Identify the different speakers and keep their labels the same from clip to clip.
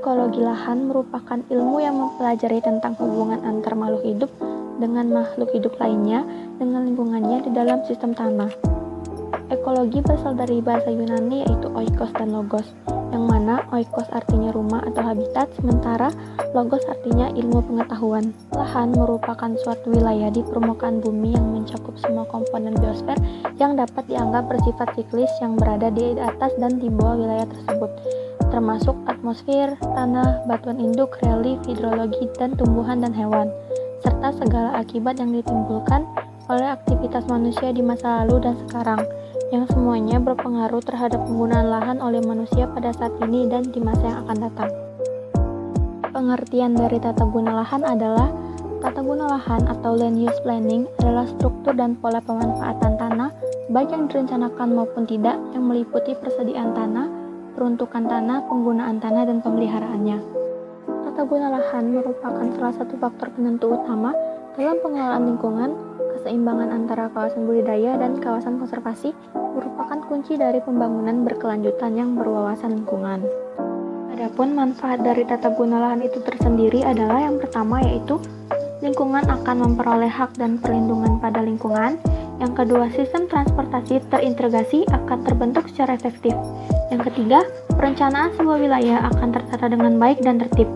Speaker 1: Ekologi lahan merupakan ilmu yang mempelajari tentang hubungan antar makhluk hidup dengan makhluk hidup lainnya dengan lingkungannya di dalam sistem tanah. Ekologi berasal dari bahasa Yunani yaitu oikos dan logos, yang mana oikos artinya rumah atau habitat, sementara logos artinya ilmu pengetahuan. Lahan merupakan suatu wilayah di permukaan bumi yang mencakup semua komponen biosfer yang dapat dianggap bersifat siklis yang berada di atas dan di bawah wilayah tersebut, termasuk atmosfer, tanah, batuan induk, relief, hidrologi, dan tumbuhan dan hewan, serta segala akibat yang ditimbulkan oleh aktivitas manusia di masa lalu dan sekarang, yang semuanya berpengaruh terhadap penggunaan lahan oleh manusia pada saat ini dan di masa yang akan datang. Pengertian dari tata guna lahan adalah tata guna lahan atau land use planning adalah struktur dan pola pemanfaatan tanah, baik yang direncanakan maupun tidak, yang meliputi persediaan tanah, peruntukan tanah, penggunaan tanah, dan pemeliharaannya. Tata guna lahan merupakan salah satu faktor penentu utama dalam pengelolaan lingkungan. Keseimbangan antara kawasan budidaya dan kawasan konservasi merupakan kunci dari pembangunan berkelanjutan yang berwawasan lingkungan. Adapun manfaat dari tata guna lahan itu tersendiri adalah yang pertama yaitu lingkungan akan memperoleh hak dan perlindungan pada lingkungan. Yang kedua, sistem transportasi terintegrasi akan terbentuk secara efektif. Yang ketiga, perencanaan sebuah wilayah akan tertata dengan baik dan tertib.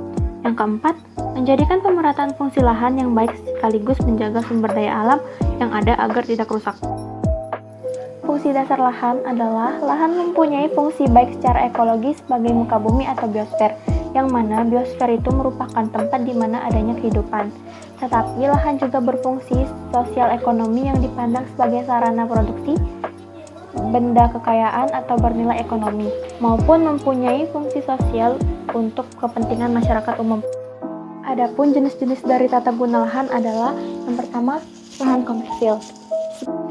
Speaker 1: Yang keempat, menjadikan pemerataan fungsi lahan yang baik sekaligus menjaga sumber daya alam yang ada agar tidak rusak. Fungsi dasar lahan adalah lahan mempunyai fungsi baik secara ekologi sebagai muka bumi atau biosfer, yang mana biosfer itu merupakan tempat di mana adanya kehidupan. Tetapi lahan juga berfungsi sosial ekonomi yang dipandang sebagai sarana produksi benda kekayaan atau bernilai ekonomi, maupun mempunyai fungsi sosial untuk kepentingan masyarakat umum. Adapun jenis-jenis dari tata guna lahan adalah yang pertama, lahan komersil.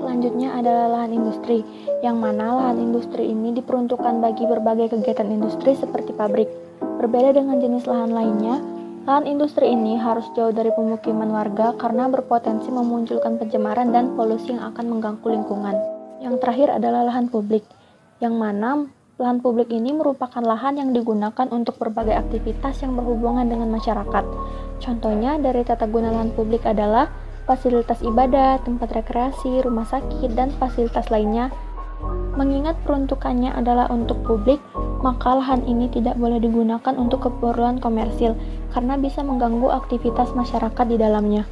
Speaker 1: Selanjutnya adalah lahan industri, yang mana lahan industri ini diperuntukkan bagi berbagai kegiatan industri seperti pabrik. Berbeda dengan jenis lahan lainnya, lahan industri ini harus jauh dari pemukiman warga karena berpotensi memunculkan pencemaran dan polusi yang akan mengganggu lingkungan. Yang terakhir adalah lahan publik, yang mana lahan publik ini merupakan lahan yang digunakan untuk berbagai aktivitas yang berhubungan dengan masyarakat. Contohnya dari tata guna lahan publik adalah fasilitas ibadah, tempat rekreasi, rumah sakit, dan fasilitas lainnya. Mengingat peruntukannya adalah untuk publik, maka lahan ini tidak boleh digunakan untuk keperluan komersil karena bisa mengganggu aktivitas masyarakat di dalamnya.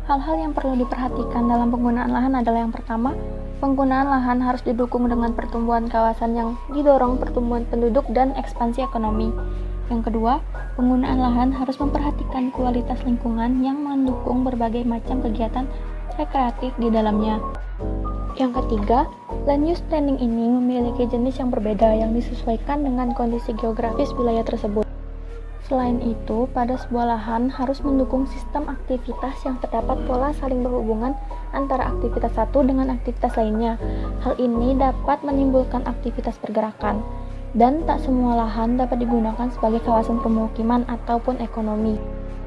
Speaker 1: Hal-hal yang perlu diperhatikan dalam penggunaan lahan adalah yang pertama, penggunaan lahan harus didukung dengan pertumbuhan kawasan yang didorong pertumbuhan penduduk dan ekspansi ekonomi. Yang kedua, penggunaan lahan harus memperhatikan kualitas lingkungan yang mendukung berbagai macam kegiatan rekreatif di dalamnya. Yang ketiga, land use planning ini memiliki jenis yang berbeda yang disesuaikan dengan kondisi geografis wilayah tersebut. Selain itu, pada sebuah lahan harus mendukung sistem aktivitas yang terdapat pola saling berhubungan antara aktivitas satu dengan aktivitas lainnya. Hal ini dapat menimbulkan aktivitas pergerakan, dan tak semua lahan dapat digunakan sebagai kawasan pemukiman ataupun ekonomi.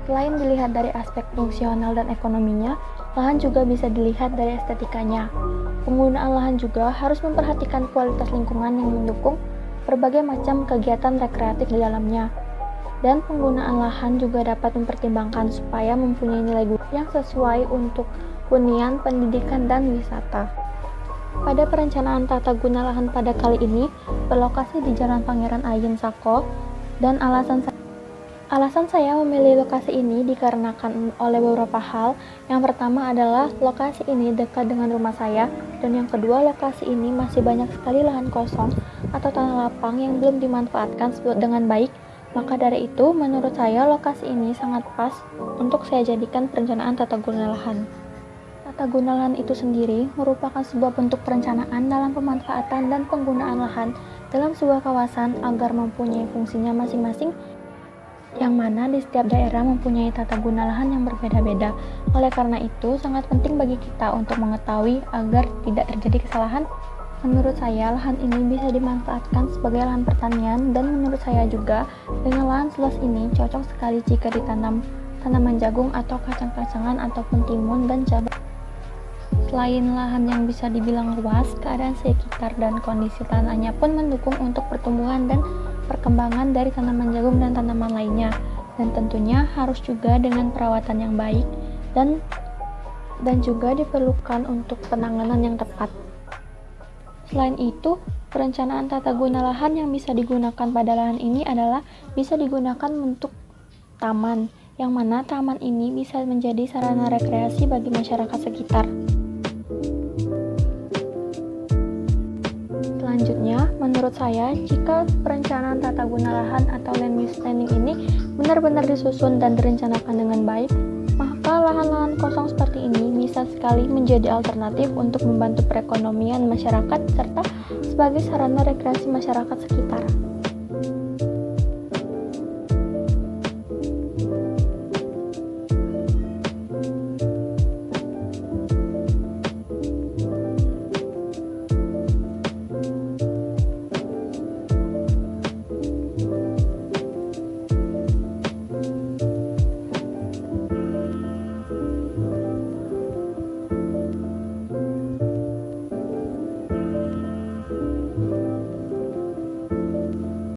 Speaker 1: Selain dilihat dari aspek fungsional dan ekonominya, lahan juga bisa dilihat dari estetikanya. Penggunaan lahan juga harus memperhatikan kualitas lingkungan yang mendukung berbagai macam kegiatan rekreatif di dalamnya. Dan penggunaan lahan juga dapat mempertimbangkan supaya mempunyai nilai guna yang sesuai untuk hunian, pendidikan, dan wisata. Pada perencanaan tata guna lahan pada kali ini berlokasi di Jalan Pangeran Ayen Sako, dan alasan saya memilih lokasi ini dikarenakan oleh beberapa hal. Yang pertama adalah lokasi ini dekat dengan rumah saya, dan yang kedua lokasi ini masih banyak sekali lahan kosong atau tanah lapang yang belum dimanfaatkan dengan baik. Maka dari itu, menurut saya lokasi ini sangat pas untuk saya jadikan perencanaan tata guna lahan. Tata guna lahan itu sendiri merupakan sebuah bentuk perencanaan dalam pemanfaatan dan penggunaan lahan dalam sebuah kawasan agar mempunyai fungsinya masing-masing, yang mana di setiap daerah mempunyai tata guna lahan yang berbeda-beda. Oleh karena itu, sangat penting bagi kita untuk mengetahui agar tidak terjadi kesalahan. Menurut saya, lahan ini bisa dimanfaatkan sebagai lahan pertanian, dan menurut saya juga, dengan lahan seluas ini cocok sekali jika ditanam tanaman jagung atau kacang-kacangan ataupun timun dan cabai. Selain lahan yang bisa dibilang luas, keadaan sekitar dan kondisi tanahnya pun mendukung untuk pertumbuhan dan perkembangan dari tanaman jagung dan tanaman lainnya. Dan tentunya harus juga dengan perawatan yang baik dan juga diperlukan untuk penanganan yang tepat. Selain itu, perencanaan tata guna lahan yang bisa digunakan pada lahan ini adalah bisa digunakan untuk taman, yang mana taman ini bisa menjadi sarana rekreasi bagi masyarakat sekitar. Selanjutnya, menurut saya, jika perencanaan tata guna lahan atau land use planning ini benar-benar disusun dan direncanakan dengan baik, maka lahan-lahan kosong seperti ini bisa sekali menjadi alternatif untuk membantu perekonomian masyarakat serta sebagai sarana rekreasi masyarakat sekitar.